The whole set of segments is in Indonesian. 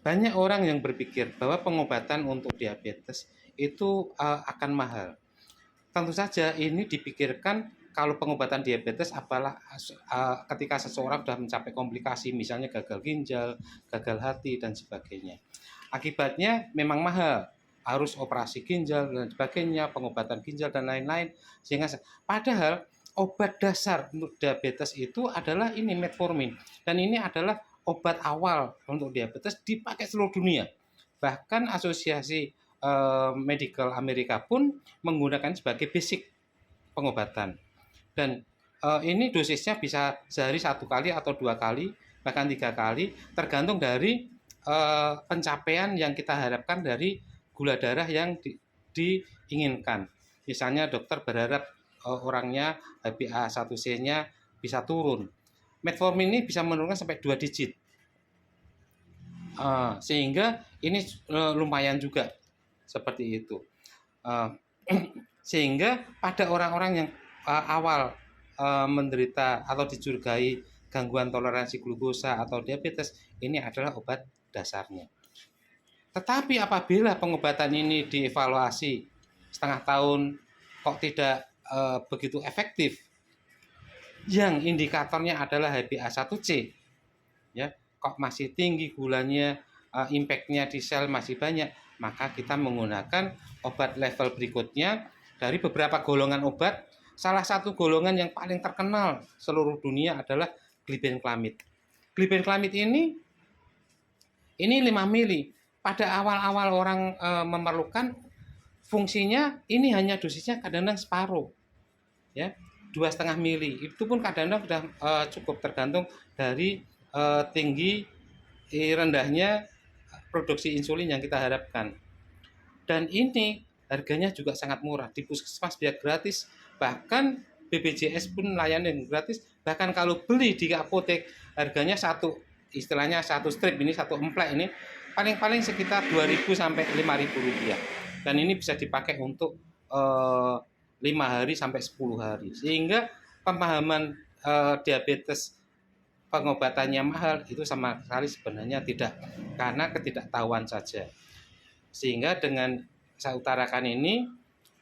banyak orang yang berpikir bahwa pengobatan untuk diabetes itu akan mahal. Tentu saja ini dipikirkan kalau pengobatan diabetes apalah ketika seseorang sudah mencapai komplikasi, misalnya gagal ginjal, gagal hati, dan sebagainya. Akibatnya memang mahal, harus operasi ginjal dan sebagainya, pengobatan ginjal dan lain-lain. Sehingga padahal obat dasar untuk diabetes itu adalah ini metformin, dan ini adalah obat awal untuk diabetes dipakai seluruh dunia. Bahkan asosiasi medical Amerika pun menggunakan sebagai basic pengobatan. Dan ini dosisnya bisa sehari 1 kali atau 2 kali, bahkan 3 kali, tergantung dari pencapaian yang kita harapkan dari gula darah yang diinginkan. Misalnya dokter berharap orangnya HbA1c-nya bisa turun. Metformin ini bisa menurunkan sampai 2 digit. Sehingga ini lumayan juga seperti itu. Sehingga pada orang-orang yang awal menderita atau dicurigai gangguan toleransi glukosa atau diabetes, ini adalah obat dasarnya. Tetapi apabila pengobatan ini dievaluasi setengah tahun kok tidak begitu efektif, yang indikatornya adalah HbA1c, ya, kok masih tinggi gulanya, impact-nya di sel masih banyak, maka kita menggunakan obat level berikutnya dari beberapa golongan obat. Salah satu golongan yang paling terkenal seluruh dunia adalah glibenclamide. Glibenclamide ini 5 mili. Pada awal-awal orang memerlukan, fungsinya ini hanya dosisnya kadang-kadang separuh, ya, 2,5 mili. Itu pun kadang-kadang sudah cukup, tergantung dari tinggi rendahnya produksi insulin yang kita harapkan. Dan ini harganya juga sangat murah, di puskesmas dia gratis, bahkan BPJS pun layanan gratis. Bahkan kalau beli di apotek harganya istilahnya satu strip ini, satu emplek ini paling-paling sekitar 2.000 sampai 5.000 rupiah. Dan ini bisa dipakai untuk 5 hari sampai 10 hari. Sehingga pemahaman diabetes pengobatannya mahal itu sama sekali sebenarnya tidak, karena ketidaktahuan saja. Sehingga dengan saya utarakan ini,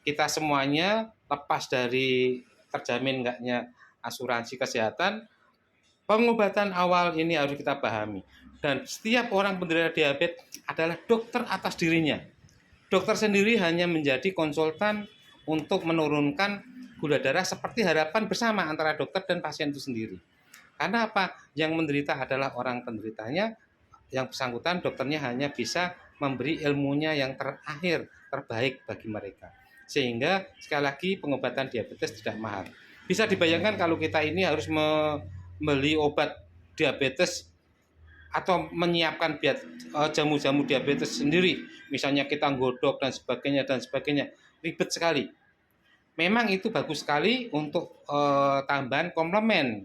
kita semuanya lepas dari terjamin enggaknya asuransi kesehatan, pengobatan awal ini harus kita pahami. Dan setiap orang penderita diabetes adalah dokter atas dirinya. Dokter sendiri hanya menjadi konsultan untuk menurunkan gula darah seperti harapan bersama antara dokter dan pasien itu sendiri. Karena apa? Yang menderita adalah orang penderitanya, yang bersangkutan dokternya hanya bisa memberi ilmunya yang terakhir, terbaik bagi mereka. Sehingga sekali lagi pengobatan diabetes tidak mahal. Bisa dibayangkan kalau kita ini harus membeli obat diabetes atau menyiapkan jamu-jamu diabetes sendiri, misalnya kita nggodok dan sebagainya, ribet sekali. Memang itu bagus sekali untuk tambahan komplement,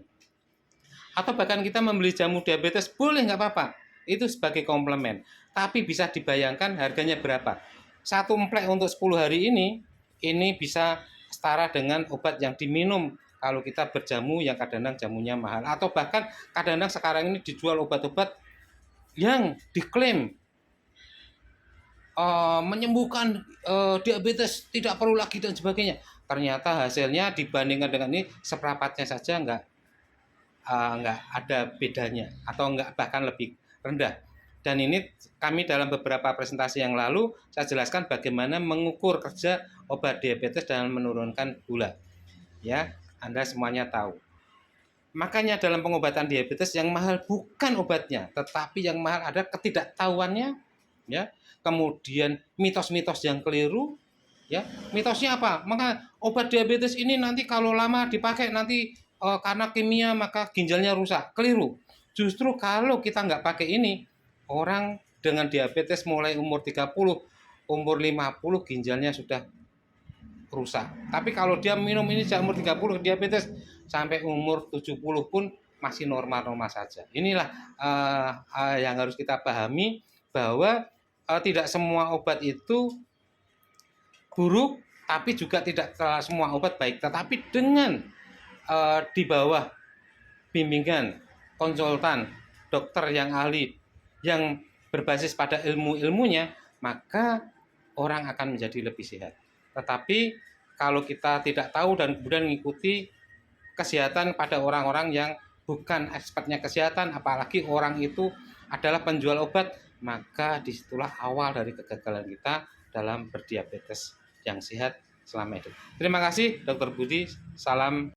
atau bahkan kita membeli jamu diabetes boleh, nggak apa-apa, itu sebagai komplement. Tapi bisa dibayangkan harganya berapa. Satu emplek untuk 10 hari ini bisa setara dengan obat yang diminum kalau kita berjamu yang kadang-kadang jamunya mahal. Atau bahkan kadang-kadang sekarang ini dijual obat-obat yang diklaim menyembuhkan diabetes, tidak perlu lagi dan sebagainya. Ternyata hasilnya dibandingkan dengan ini seperempatnya saja nggak ada bedanya, atau nggak, bahkan lebih rendah. Dan ini kami dalam beberapa presentasi yang lalu saya jelaskan bagaimana mengukur kerja obat diabetes dalam menurunkan gula. Ya, Anda semuanya tahu. Makanya dalam pengobatan diabetes yang mahal bukan obatnya, tetapi yang mahal ada ketidaktahuannya, ya. Kemudian mitos-mitos yang keliru, ya. Mitosnya apa? Maka obat diabetes ini nanti kalau lama dipakai nanti karena kimia maka ginjalnya rusak. Keliru. Justru kalau kita nggak pakai ini, orang dengan diabetes mulai umur 30, umur 50 ginjalnya sudah rusak. Tapi kalau dia minum ini sejak umur 30, diabetes sampai umur 70 pun masih normal-normal saja. Inilah yang harus kita pahami, bahwa tidak semua obat itu buruk, tapi juga tidak semua obat baik. Tetapi dengan di bawah bimbingan konsultan dokter yang ahli, yang berbasis pada ilmu-ilmunya, maka orang akan menjadi lebih sehat. Tetapi kalau kita tidak tahu dan kemudian mengikuti kesehatan pada orang-orang yang bukan expertnya kesehatan, apalagi orang itu adalah penjual obat, maka disitulah awal dari kegagalan kita dalam berdiabetes yang sehat selama hidup. Terima kasih Dr. Budi, salam